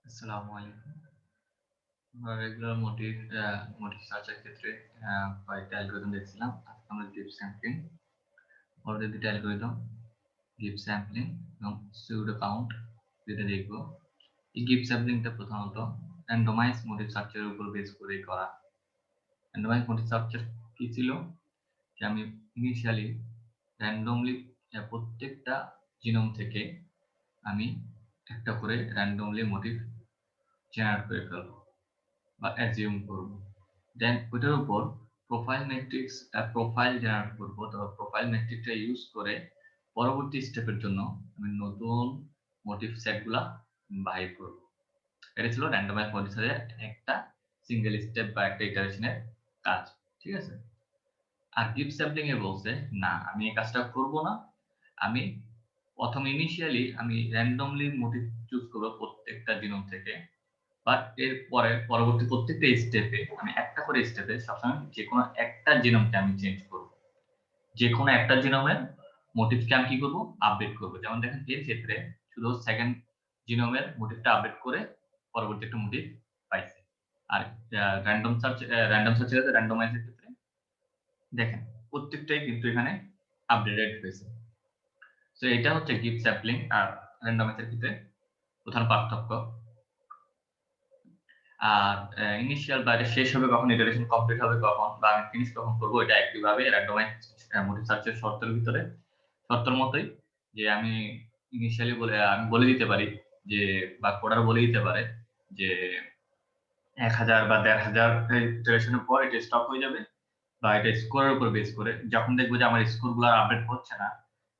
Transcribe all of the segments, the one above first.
আসসালামু আলাইকুম। আমরা রেগুলার মোটিভ সার্চের ক্ষেত্রে কয়েকটা অ্যালগরিদম দেখছিলাম। আজকে আমরা ডিপ স্যাম্পলিং, পরবর্তী দুটো অ্যালগরিদম ডিপ স্যাম্পলিং এবং সুডো কাউন্ট যেটা দেখব। এই ডিপ স্যাম্পলিংটা প্রধানত র্যান্ডমাইজ মোটিভ সার্চের উপর বেস করে করা। র্যান্ডমাইজ মোটিভ সার্চের কি ছিল যে আমি ইনিশিয়ালি র্যান্ডমলি প্রত্যেকটা জিনোম থেকে আমি একটা করে র্যান্ডমলি মোটিভ জেনারেট করে ফেলবো বা অ্যাজিউম করব। দেন ওইটার উপর প্রোফাইল জেনারেট করবো। তো প্রোফাইল মেট্রিকটা ইউজ করে পরবর্তী স্টেপের জন্য আমি নতুন মোটিভ সেটগুলা বাহির করব। এটা ছিল র্যান্ডমাইজ মোটিভ সার্চের একটা সিঙ্গেল স্টেপ বা একটা ইটারেশনের কাজ। ঠিক আছে? আর ডিপ স্যাম্পলিং এ বলছে না, আমি এই কাজটা করব না। আমি প্রথম ইনিশিয়ালি আমি র্যান্ডমলি মোটিভ চুজ করব প্রত্যেকটা জিনোম থেকে। বাট এর পরে পরবর্তী প্রত্যেকটা স্টেপে আমি একটা করে স্টেপে সবসময় যেকোনো একটা জিনোমকে আমি চেঞ্জ করব। যেকোনো একটা জিনোমের মোটিভকে আমি কি করব? আপডেট করব। যেমন দেখেন এর ক্ষেত্রে শুধু সেকেন্ড জিনোমের মোটিভটা আপডেট করে পরবর্তী একটা মোটিভ পাইছে। আর র্যান্ডম সার্চের র্যান্ডমাইজ এর ক্ষেত্রে দেখেন প্রত্যেকটাই কিন্তু এখানে আপডেটেড হয়েছে। সো এটা হচ্ছে ডিপ স্যাম্পলিং আর র্যান্ডমাইজ এর ক্ষেত্রে প্রধান পার্থক্য। আর ইনিশিয়াল বা এটা শেষ হবে কখন, ইটারেশন কমপ্লিট হবে কখন, বা আমি ফিনিশ কখন করব, এটা একইভাবে র্যান্ডমাইজ মোটিভ সার্চের শর্তের ভিতরে শর্তের মতোই যে আমি ইনিশিয়ালি আমি বলে দিতে পারি যে, বা কোডার বলে দিতে পারে যে 1000 বা 1500 ইটারেশনের পর এটা স্টপ হয়ে যাবে, বা এটা স্কোরের উপর বেস করে যখন দেখবো যে আমার স্কোরগুলো আপডেট হচ্ছে না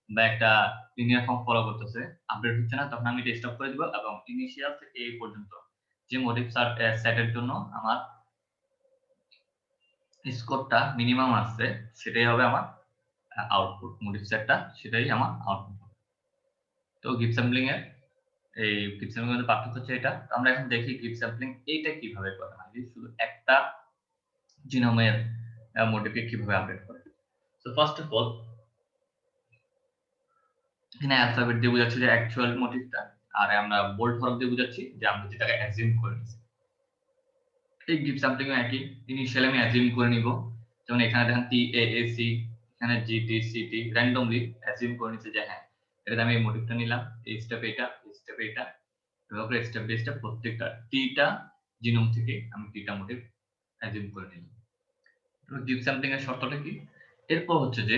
বা একটা লিনিয়ার ফর্ম ফলো করতেছে, আপডেট হচ্ছে না, তখন আমি এটা স্টপ করে দিব এবং ইনিশিয়াল থেকে এই পর্যন্ত যে মোটিভ সেটের জন্য আমার স্কোরটা মিনিমাম আসছে সেটাই হবে আমার আউটপুট। মোটিভ সেটটা সেটাই আমার আউটপুট হবে। তো গিভ স্যাম্পলিং এর এই গিভ স্যাম্পলিং এর পার্থক্য হচ্ছে এটা। তো আমরা এখন দেখি গিভ স্যাম্পলিং এইটা কিভাবে করে, মানে শুধু একটা জিনোমের মোটিভকে কিভাবে আপডেট করে। সো ফার্স্ট অফ অল এখানে অ্যালফাবেট দিয়ে বোঝাচ্ছি যে অ্যাকচুয়াল মোটিভটা, আর আমরা বোল্ড হরফ দিয়ে বোঝাচ্ছি যে আমরা যেটাকে অ্যাজিউম করে নিচ্ছি। এই গিভ স্যাম্পলিং একই, ইনিশিয়ালি আমি অ্যাজিউম করে নিব। যেমন এখানে দেখেন TAAC, এখানে GTCT র্যান্ডমলি অ্যাজিউম করে নিচ্ছে যে হ্যাঁ এটা আমি এই মোটিভটা নিলাম, এই স্টেপ এটা, এই স্টেপ এটা, এভাবে স্টেপ বাই স্টেপ প্রত্যেকটা টিটা জিনোম থেকে আমি টিটা মোটিভ অ্যাজিউম করে নিলাম। গিভ স্যাম্পলিং এর শর্তটা কি? এরপর হচ্ছে যে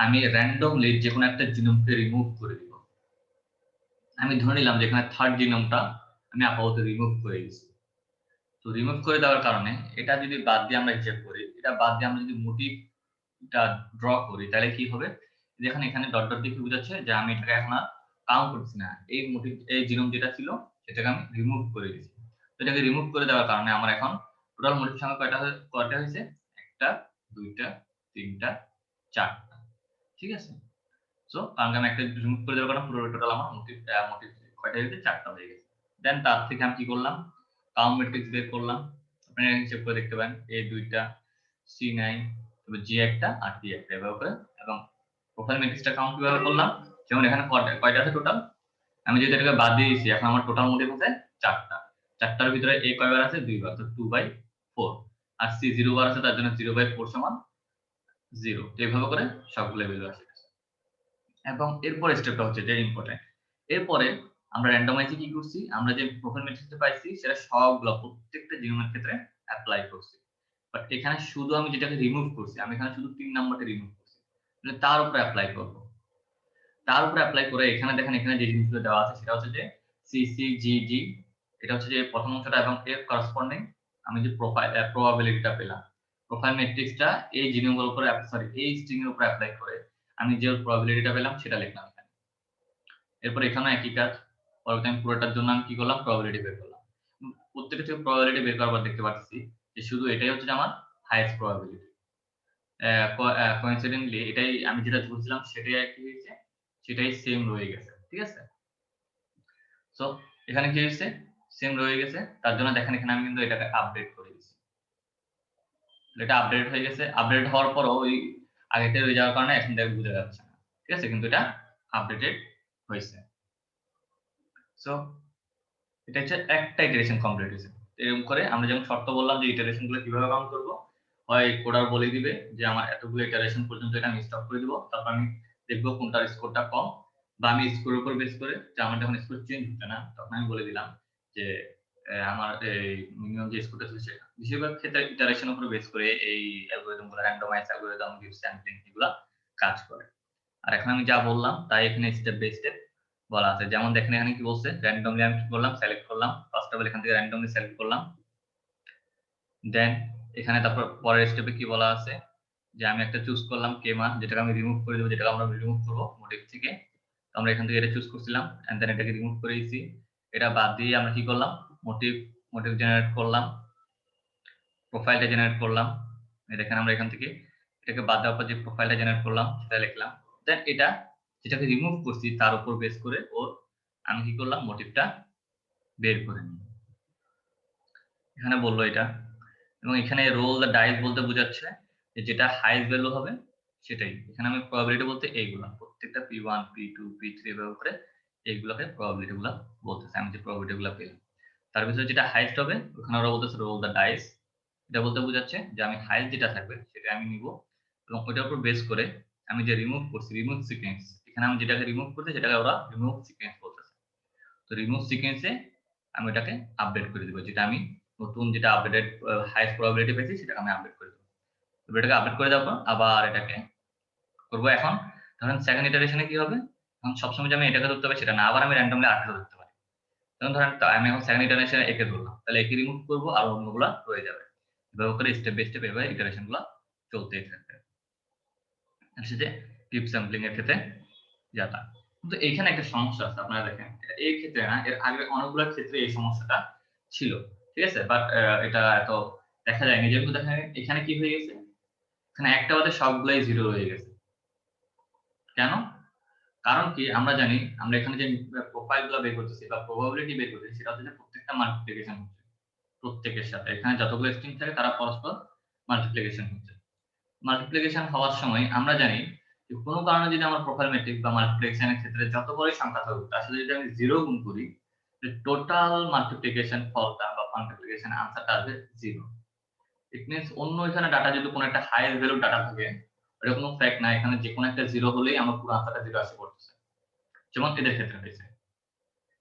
আমি র্যান্ডমলি যে কোনো একটা জিনোমকে রিমুভ করে দিব। আমি ধরে নিলাম যে এখানে থার্ড জিনোমটা আমি আপাতত রিমুভ করে দিয়েছি। তো রিমুভ করে দেওয়ার কারণে এটা যদি বাদ দিয়ে আমরা হিসেব করি, এটা বাদ দিয়ে আমরা যদি মোটিভটা ড্র করি তাহলে কি হবে? যেখানে এখানে ডট ডট দিয়ে কি বোঝাচ্ছে যে আমি এটাকে এখন আর কাউন্ট করছি না, এই মোটিভ এই জিনোম যেটা ছিল সেটাকে আমি রিমুভ করে দিয়েছি। তো এটাকে রিমুভ করে দেওয়ার কারণে আমার এখন টোটাল মোটিভ সংখ্যা কয়টা হয়েছে? একটা, দুইটা, তিনটা, চারটা। ঠিক আছে? সো কারণ আমি একটা রিমুভ করে দেওয়ার কারণে পুরো টোটাল আমার মোটিভ কয়টা হয়েছে? চারটা হয়ে গেছে। দেন তার থেকে আমি কি করলাম? কাউন্ট ম্যাট্রিক্স বের করলাম। আপনারা হিসেব করে দেখতে পারেন A দুইটা, C9, তারপর G একটা আর T একটা, এভাবে করে। এবং প্রোফাইল ম্যাট্রিক্সটা কাউন্ট কিভাবে করলাম? যেমন এখানে কয়টা আছে টোটাল? আমি যদি এটাকে বাদ দিয়ে দিয়েছি, এখন আমার টোটাল মোটিভ আছে চারটা। চারটার ভিতরে A কয়বার আছে? দুইবার, তো 2/4। আর C 0 বার আছে, তার জন্য 0/4 সমান 0। এভাবে করে সবগুলো ভ্যালু আসে। এবং এরপর স্টেপটা হচ্ছে যে ইম্পর্টেন্ট। এরপরে আমরা র্যান্ডমাইজে কি করছি? আমরা যে প্রোফাইল ম্যাট্রিক্সটা পাইছি সেটা সবগুলো প্রত্যেকটা জিনোমের ক্ষেত্রে এপ্লাই করছি। বাট এখানে শুধু আমি যেটাকে রিমুভ করছি, আমি এখানে শুধু 3 নাম্বারটা রিমুভ করছি। মানে তার উপরে এপ্লাই করব। তার উপরে এপ্লাই করে এখানে দেখেন এখানে যে জিনিসগুলো দেওয়া আছে সেটা হচ্ছে যে CCGG, এটা হচ্ছে যে প্রথম অংশটা, এবং এর করসপন্ডিং আমি যে প্রবাবিলিটিটা পেলাম। প্রোফাইল ম্যাট্রিক্সটা এই জিনোমের উপরে এই স্ট্রিং এর উপরে এপ্লাই করে আমি যে প্রবাবিলিটিটা পেলাম সেটা লিখলাম এখানে। এরপর এখানে একই কাজ। পরবর্তী আমি পুরোটার জন্য আমি কি করলাম? প্রবাবিলিটি বের করলাম। প্রত্যেকটা থেকে প্রবাবিলিটি বের করার পর দেখতে পাচ্ছি যে শুধু এটাই হচ্ছে আমার হাইয়েস্ট প্রবাবিলিটি। কোইন্সিডেন্টলি এটাই আমি যেটা ধরছিলাম সেটাই একই হয়েছে, সেটাই সেম রয়ে গেছে। ঠিক আছে? সো এখানে কি হয়েছে? সেম রয়ে গেছে। তার জন্য দেখেন এখানে আমি কিন্তু এটাকে আপডেট করে দিয়েছি। এটা আপডেট হয়ে গেছে। আপডেট হওয়ার পরও ওই আগেটা রয়ে যাওয়ার কারণে এখন দেখে বোঝা যাচ্ছে না। ঠিক আছে? কিন্তু এটা আপডেটেড হয়েছে। সো এটা হচ্ছে একটা ইটারেশন কমপ্লিট হয়েছে। এরকম করে আমরা যেমন শর্ত বললাম যে ইটারেশন গুলো কিভাবে কাউন্ট করবো, হয় কোডার বলে দিবে যে আমার এতগুলো ইটারেশন পর্যন্ত এটা আমি স্টপ করে দিব, তারপর আমি দেখবো কোনটার স্কোরটা কম, বা আমি স্কোরের উপর বেস করে যে আমার যখন স্কোর চেঞ্জ হচ্ছে না তখন আমি বলে দিলাম যে আমার এই মিনিমাম যে স্কোরটা ছিল সেটা। বেশিরভাগ ক্ষেত্রে ইটারেশনের উপর বেস করে এই অ্যালগরিদম গুলো, র্যান্ডমাইজ অ্যালগরিদম, ডিপ স্যাম্পলিং এগুলা কাজ করে। আর এখন আমি যা বললাম তাই এখানে স্টেপ বাই স্টেপ বলা আছে। যেমন দেখেন এখানে কি বলছে, র্যান্ডমলি আমি কি করলাম, সিলেক্ট করলাম। ফার্স্ট অফ অল এখান থেকে র্যান্ডমলি সিলেক্ট করলাম। দেন এখানে তারপর পরের স্টেপে কি বলা আছে যে আমি একটা চুজ করলাম কে মান, যেটাকে আমি রিমুভ করে দেবো, যেটাকে আমরা রিমুভ করবো মোটিভ থেকে। তো আমরা এখান থেকে এটা চুজ করছিলাম এন্ড দেন এটাকে রিমুভ করে দিয়েছি। এটা বাদ দিয়ে আমরা কি করলাম, মোটিভ জেনারেট করলাম, প্রোফাইলটা জেনারেট করলাম। দেখেন আমরা এখান থেকে এটাকে বাদ দেওয়ার পর যে প্রোফাইলটা জেনারেট করলাম সেটা লিখলাম। দেন এটা যেটাকে রিমুভ করছি তার উপর বেস করে ওর আমি কি করলাম, মোটিভটা বের করে নিই। এখানে বললো এটা, এবং এখানে রোল দ্য ডাইস বলতে বোঝাচ্ছে যে যেটা হাইস্ট ভ্যালু হবে সেটাই। এখানে আমি প্রবাবিলিটি বলতে এইগুলা প্রত্যেকটা p1 p2 p3 এভাবে করে এইগুলোকে প্রবাবিলিটি গুলা বলতেছে, আমি যে প্রবাবিলিটি গুলা পেলাম তার ভিতরে যেটা হাইস্ট হবে ওখানে ওরা বলতেছে রোল দ্য ডাইস। এটা বলতে বোঝাচ্ছে যে আমি হাইস্ট যেটা থাকবে সেটা আমি নিব, এবং ওটার উপর বেস করে আমি যে রিমুভ করছি, রিমুভ সিকোয়েন্স, এখানে আমি যেটাকে রিমুভ করছি সেটাকে ওরা রিমুভ সিকোয়েন্স বলতেছে। তো রিমুভ সিকোয়েন্সে আমি এটাকে আপডেট করে দিব, যেটা আমি নতুন যেটা আপডেটেড হাইস্ট প্রবাবিলিটি পেয়েছি সেটাকে আমি আপডেট করে দেবো। এটাকে আপডেট করে দেওয়ার পর আবার এটাকে করবো। এখন ধরেন সেকেন্ড ইটারেশনে কি হবে, এখন সবসময় যে আমি এটাকে ধরতে হবে সেটা না, আবার আমি র্যান্ডমলি আরেকটা ধরতে পারি। যেমন ধরেন আমি এখন সেকেন্ড ইটারেশনে একে ধরলাম, তাহলে একে রিমুভ করবো আর অন্যগুলা রয়ে যাবে। এভাবে করে স্টেপ বাই স্টেপ এভাবে ইটারেশন গুলা চলতেই থাকবে। যে ডিপ স্যাম্পলিং এর ক্ষেত্রে যেটা, কিন্তু এইখানে একটা সমস্যা আছে। আপনারা দেখেন এই ক্ষেত্রে না, এর আগে অনেকগুলো ক্ষেত্রে এই সমস্যাটা ছিল, ঠিক আছে, বাট এটা এত দেখা যায়নি। যেহেতু দেখেন এখানে কি হয়ে গেছে, এখানে একটা বাদে সবগুলাই জিরো হয়ে গেছে। কেন? কারণ কি আমরা জানি, আমরা এখানে যে প্রোফাইল গুলো বের করতেছি বা প্রবাবিলিটি বের করতেছি সেটা হচ্ছে প্রত্যেকটা মাল্টিপ্লিকেশন হচ্ছে প্রত্যেকের সাথে। এখানে যতগুলো স্ট্রিং থাকে তারা পরস্পর মাল্টিপ্লিকেশন হচ্ছে। মাল্টিপ্লিকেশন হওয়ার সময় আমরা জানি যে কোনো কারণে যদি আমার প্রোফাইল ম্যাট্রিক্স বা মাল্টিপ্লিকেশনের ক্ষেত্রে যত বড়ই সংখ্যা থাকুক তার সাথে যদি আমি 0 গুণ করি, টোটাল মাল্টিপ্লিকেশন ফলটা বা মাল্টিপ্লিকেশন আনসারটা আসবে 0। ইট মিন্স অন্য এখানে ডাটা যদি কোনো একটা হাই ভ্যালু ডাটা থাকে, এটা কোনো ফ্যাক্ট না, এখানে যে কোনো একটা 0 হলেই আমার পুরো আনসারটা 0 আসে পড়তেছে। যেমন এদের ক্ষেত্রে হয়েছে,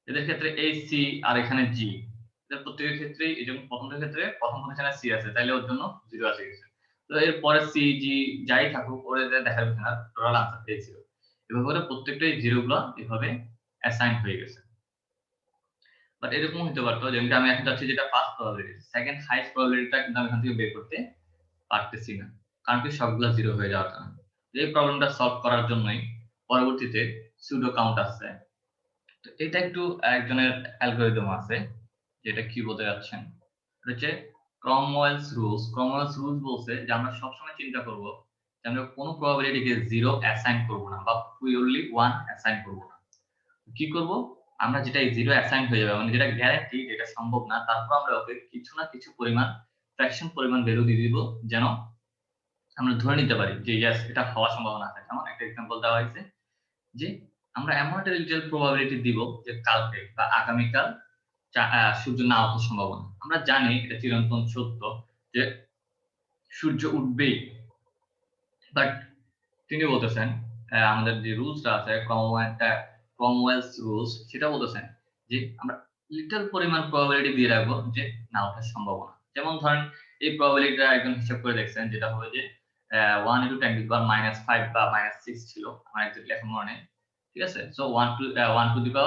এদের ক্ষেত্রে এই সি আর এখানে জি, এদের প্রত্যেকের ক্ষেত্রেই এই যেমন প্রথমটার ক্ষেত্রে প্রথম পজিশনে সি আছে তাইলে ওর জন্য 0 আসে গেছে। তো এর পরে সি জি যাই থাকুক ওর দেখা যাচ্ছে না, টোটাল আনসার পেয়েছিল। এভাবে করে প্রত্যেকটাই 0 গুলো এভাবে অ্যাসাইন হয়ে গেছে। বাট এরকম হতে পারতো যেমন আমি এখন চাচ্ছি যেটা ফার্স্ট প্রবাবিলিটি, সেকেন্ড হাইস্ট প্রবাবিলিটিটা কিন্তু আমি এখান থেকে বের করতে পারতেছি না, কারণ কি সবগুলো 0 হয়ে যাওয়ার কারণে। এই প্রবলেমটা সলভ করার জন্যই পরবর্তীতে সুডো কাউন্ট আছে। তো এটা একটু একজনের অ্যালগরিদম আছে যেটা কি বলতে যাচ্ছেন, এটা হচ্ছে ক্রমওয়েলস রুলস। ক্রমওয়েলস রুলস বলছে যে আমরা সবসময় চিন্তা করব যে আমরা কোনো প্রবাবিলিটিকে 0 অ্যাসাইন করব না বা পিওরলি 1 অ্যাসাইন করব না। কি করব, আমরা যেটা 0 অ্যাসাইন হয়ে যাবে মানে যেটা গ্যারান্টি, যেটা সম্ভব না, তারপর আমরা ওকে কিছু না কিছু পরিমাণ ফ্র্যাকশন পরিমাণ ভ্যালু দিয়ে দিব যেন আমরা ধরে নিতে পারি যে ইয়েস এটা হওয়ার সম্ভাবনা আছে। যেমন একটা এক্সাম্পল দেওয়া হয়েছে যে আমরা এমন একটা লিটল প্রবাবিলিটি দিব যে কালকে বা আগামীকাল সূর্য না ওঠার সম্ভাবনা। আমরা জানি এটা চিরন্তন সত্য যে সূর্য উঠবেই, বাট তিনি বলতেছেন আমাদের যে রুলসটা আছে ক্রমওয়েলস রুলস, সেটা বলতেছেন যে আমরা লিটল পরিমাণ প্রবাবিলিটি দিয়ে রাখবো যে না ওঠার সম্ভাবনা। যেমন ধরেন এই প্রবাবিলিটিটা একজন হিসাব করে দেখছেন, যেটা হবে যে 1 × 10⁻5 বা -6 ছিল, আমার এক্স্যাক্টলি এখন মনে নেই, ঠিক আছে। সো 1 × 10⁻5 বা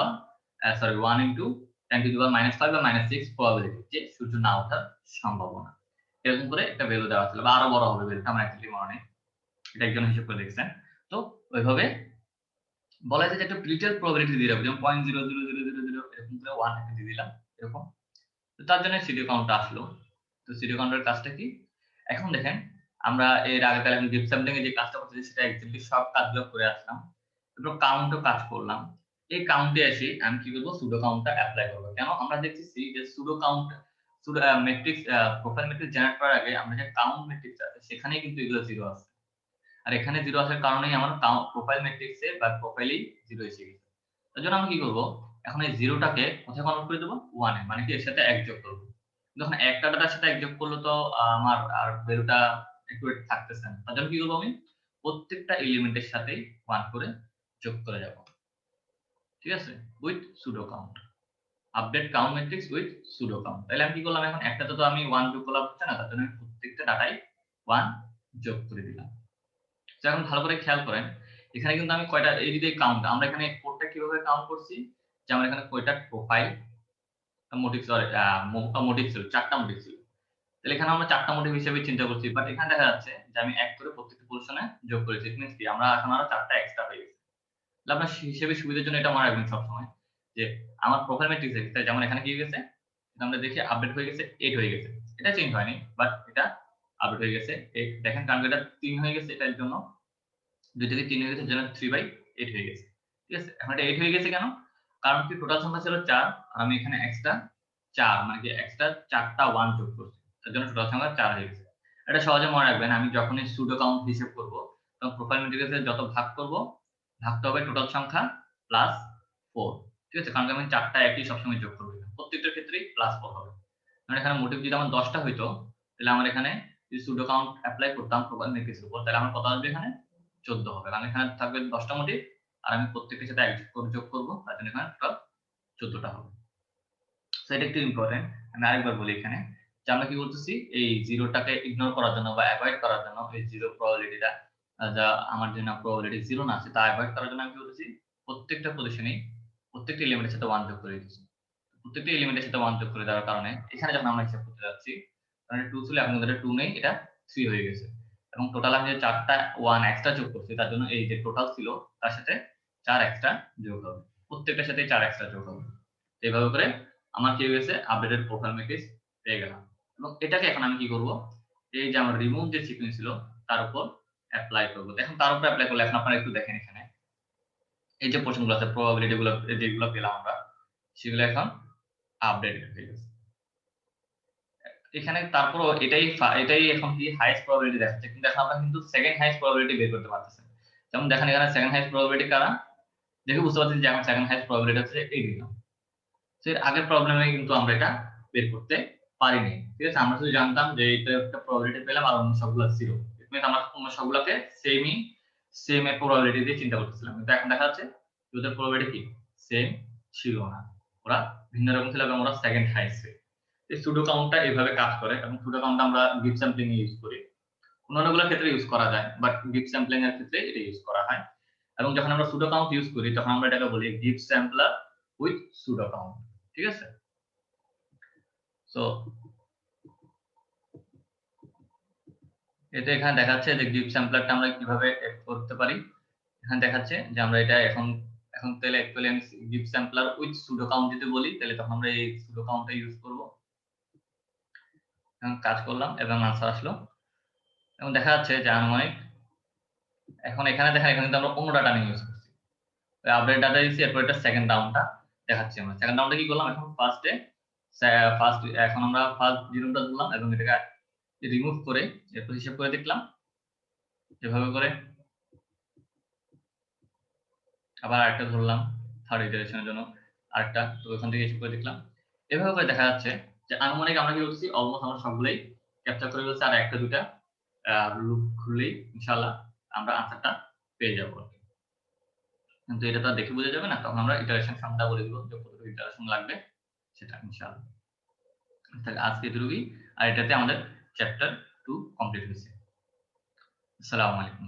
-6 প্রবাবিলিটি যে সূর্য না ওঠার সম্ভাবনা, এরকম করে একটা ভ্যালু দেওয়া ছিল, বা আরো বড় হবে ভ্যালুটা, আমার এক্স্যাক্টলি মনে নেই, এটা একজন হিসাব করে দেখছেন। তো ওইভাবে বলা যায় যে একটা লিটল প্রবাবিলিটি দিয়ে রাখবো, যেমন 0.00000 এরকম করে 1 একটা দিয়ে দিলাম এরকম। তো তার জন্য সিডিও কাউন্টটা আসলো। তো সিডিও কাউন্টের কাজটা কি, এখন দেখেন আমরা এর আগে তাহলে আমি ডিপ স্যাম্পলিং এ যে কাজটা করতেছি সেটা এক্স্যাক্টলি সব কাজগুলো করে আসলাম, তারপর কাউন্টও কাজ করলাম। এই কাউন্টে এসে আমি কি করব, সুডো কাউন্টটা অ্যাপ্লাই করব। কেন আমরা দেখতেছি যে pseudo count pseudo matrix profile matrix generate করার আগে আমরা যে কাউন্ট ম্যাট্রিক্স আছে সেখানেই কিন্তু এগুলো 0 আছে, আর এখানে 0 আসার কারণেই আমার প্রোফাইল ম্যাট্রিক্সে বা প্রোফাইলেই 0 এসে গেছে। তার জন্য আমি কি করব, এখন এই জিরোটাকে কোথায় কনভার্ট করে দেবো 1 এ, মানে কি এর সাথে 1 যোগ করব। যখন একটা ডাটার সাথে 1 যোগ করলে তো আমার আর ভ্যালুটা একুরেট থাকতেছে না। তার জন্য কি করব আমি প্রত্যেকটা এলিমেন্টের সাথেই 1 করে যোগ করে যাব। ঠিক আছে, with pseudo count, update count matrix with pseudo count. তাহলে আমি কি করলাম, এখন একটাতে তো আমি 1 যোগ করলাম হচ্ছে না, তার জন্য আমি প্রত্যেকটা ডাটায় 1 যোগ করে দিলাম। তো এখন ভালো করে খেয়াল করেন, এখানে কিন্তু আমি কয়টা এই যে কাউন্ট, আমরা এখানে কোডটা কিভাবে কাউন্ট করছি, যে আমরা এখানে কয়টা প্রোফাইল মোটিভ, সরি মোটিভ ছিল, 4টা মোটিভ ছিল। তাহলে এখানে আমরা 4টা মোটিভ হিসেবে চিন্তা করছি, বাট এখানে দেখা যাচ্ছে যে আমি 1 করে প্রত্যেকটা পজিশনে যোগ করেছি। ইট মিন্স কি আমরা এখন আরো 4টা এক্সট্রা হয়ে গেছে। তাহলে আপনার হিসেবে সুবিধার জন্য এটা মনে রাখবেন সবসময় যে আমার প্রোফাইল ম্যাট্রিক্স এ যেমন এখানে কি হয়ে গেছে, আমরা দেখি আপডেট হয়ে গেছে 8 হয়ে গেছে, এটা চেঞ্জ হয়নি, বাট এটা আপডেট হয়ে গেছে 8। দেখেন কারণ এটা 3 হয়ে গেছে, এটার জন্য 2 থেকে 3 হয়ে গেছে, জন্য 3/8 হয়ে গেছে। ঠিক আছে, এখন এটা 8 হয়ে গেছে কেন, কারণ কি টোটাল সংখ্যা ছিল 4 আর আমি এখানে এক্সট্রা 4 মানে কি এক্সট্রা 4টা 1 যোগ করছি, তার জন্য টোটাল সংখ্যা 4 হয়ে গেছে। এটা সহজে মনে রাখবেন, আমি যখনই সুডো কাউন্ট হিসাব করব তখন প্রোফাইল ম্যাট্রিক্সে যত ভাগ করব, ভাগটা হবে টোটাল সংখ্যা প্লাস 4। ঠিক আছে, কারণ আমি 4টা একই সবসময় যোগ করব, প্রত্যেকটার ক্ষেত্রেই প্লাস 4 হবে। মানে এখানে মোটিভ যদি আমার 10টা হইতো, তাহলে আমার এখানে যদি সুডো কাউন্ট এপ্লাই করতাম প্রোফাইল ম্যাট্রিক্সের উপর, তাহলে আমার কত আসবে, এখানে 14 হবে। কারণ এখানে থাকবে 10টা মোটিভ আর আমি প্রত্যেকটার সাথে 1 যোগ করব, তার জন্য এখানে টোটাল 14টা হবে। সো এটা একটু ইম্পর্টেন্ট। আমি আরেকবার বলি এখানে যে আমরা কি বলতেছি, এই জিরোটাকে ইগনোর করার জন্য বা অ্যাভয়েড করার জন্য, এই জিরো প্রবাবিলিটিটা যা আমার জন্য প্রবাবিলিটি জিরো না আছে তা অ্যাভয়েড করার জন্য আমি কি বলতেছি, প্রত্যেকটা পজিশনেই প্রত্যেকটা এলিমেন্টের সাথে 1 যোগ করে দিচ্ছি। প্রত্যেকটা এলিমেন্টের সাথে 1 যোগ করে দেওয়ার কারণে এখানে যখন আমরা হিসাব করতে যাচ্ছি, কারণ 2 ছিল এখন এটা 2 নেই, এটা 3 হয়ে গেছে, এবং টোটাল আমি যে 4টা 1 এক্সট্রা যোগ করছি তার জন্য এই যে টোটাল ছিল তার সাথে 4 এক্সট্রা যোগ হবে, প্রত্যেকটার সাথে 4 এক্সট্রা যোগ হবে। এইভাবে করে আমার কি হয়ে গেছে, আপডেটেড প্রোফাইল ম্যাট্রিক্স পেয়ে গেলাম। এবং এটাকে এখন আমি কি করব, এই যে আমার রিমুভ যে সিকোয়েন্স ছিল তার উপর অ্যাপ্লাই করব। এখন তার উপর অ্যাপ্লাই করলে এখন আপনারা একটু দেখেন এখানে এই যে পোর্শনগুলো আছে, প্রবাবিলিটি গুলো যেগুলো পেলাম আমরা, সেগুলো এখন আপডেট হয়ে গেছে এখানে। তারপরও এটাই এখন কি হাইয়েস্ট প্রবাবিলিটি দেখাচ্ছে, কিন্তু এখন আমরা কিন্তু সেকেন্ড হাইয়েস্ট প্রবাবিলিটি বের করতে পারতেছি। যেমন দেখেন এখানে সেকেন্ড হাইয়েস্ট প্রবাবিলিটি কারা, দেখে বুঝতে পারছেন যে এখন সেকেন্ড হাইয়েস্ট প্রবাবিলিটি হচ্ছে এই দুটো। তো এর আগের প্রবলেমে কিন্তু আমরা এটা বের করতে পারিনি। ঠিক আছে, আমরা শুধু জানতাম যে এটা একটা প্রবাবিলিটি পেলাম আর অন্য সবগুলো জিরো, ইট মিন্স আমরা অন্য সবগুলোকে সেম এর প্রবাবিলিটি দিয়ে চিন্তা করতেছিলাম, কিন্তু এখন দেখা যাচ্ছে ওদের প্রবাবিলিটি কি সেম ছিল না, ওরা ভিন্ন রকম ছিল এবং ওরা সেকেন্ড হাইয়েস্ট। এই সুডো কাউন্টটা এইভাবে কাজ করে, এবং সুডো কাউন্ট আমরা গিভ স্যাম্পলিং এ ইউজ করি, অন্যান্যগুলোর ক্ষেত্রে ইউজ করা যায়, বাট গিভ স্যাম্পলিং এর ক্ষেত্রে এটা ইউজ করা হয়। এবং যখন আমরা সুডো কাউন্ট ইউজ করি তখন আমরা এটাকে বলি give sampler with pseudo count. ঠিক আছে, সো এটা এখানে দেখাচ্ছে যে গিভ স্যাম্পলারটা আমরা কিভাবে এড করতে পারি। এখানে দেখাচ্ছে যে আমরা এটা এখন তাহলে অ্যাকচুয়ালি আমি give sampler with pseudo count যদি বলি, তাহলে তখন আমরা এই সুডো কাউন্টটা ইউজ করব। এখন কাজ করলাম এবং আনসার আসলো, এবং দেখা যাচ্ছে যে আনুমানিক, এখন এখানে দেখেন এখানে কিন্তু আমরা অন্য ডাটা নিয়ে ইউজ করছি, আপডেট ডাটা দিচ্ছি, এরপর এটা সেকেন্ড রাউন্ডটা দেখাচ্ছি। আমরা সেকেন্ড রাউন্ডে কি করলাম, এখন এখন আমরা ফার্স্ট জিরোটা ধরলাম এবং এটাকে রিমুভ করে এরপর হিসাব করে দেখলাম এভাবে করে, আবার আরেকটা ধরলাম থার্ড ইটারেশনের জন্য আরেকটা, তো ওখান থেকে হিসাব করে দেখলাম। এভাবে করে দেখা যাচ্ছে যে আনুমানিক আমরা কি করছি, অলমোস্ট আমরা সবগুলোই ক্যাপচার করে ফেলছি, আর একটা দুটা লুপ খুললেই ইনশাআল্লাহ আমরা আনসারটা পেয়ে যাবো। কিন্তু এটা তো দেখে বোঝা যাবে না, তখন আমরা ইটারেশন সংখ্যাটা বলে দিব যে কতটুকু ইটারেশন লাগবে সেটা ইনশাআল্লাহ। তাহলে আজকে এটুকুই, আর এটাতে আমাদের চ্যাপ্টার 2 কমপ্লিট হয়েছে। আসসালামু আলাইকুম।